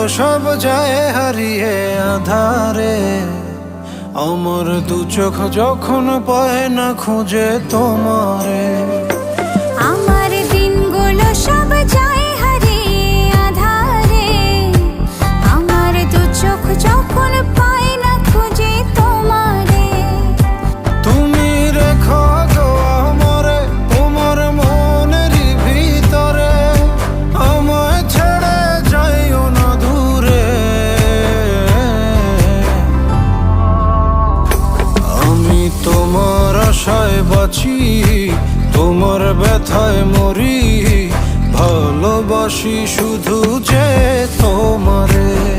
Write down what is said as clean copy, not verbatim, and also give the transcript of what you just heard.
সব যায় হারিয়ে আধারে। আমার দু চোখ যখন পায় না খুঁজে তোমারে। আমার দিনগুলো সব যায় হারিয়ে আধারে। আমার দু চোখ যখন পায় না খুঁজে তোমারে। তুমি রেখো গো আমারে তোমার মনেরই ভিতরে, আমায় ছেড়ে যাইও না দূরে। আমি তোমার আশায় বাঁচি, তোমার ব্যথায় মরি, ভালোবাসি শুধু যে তোমারে।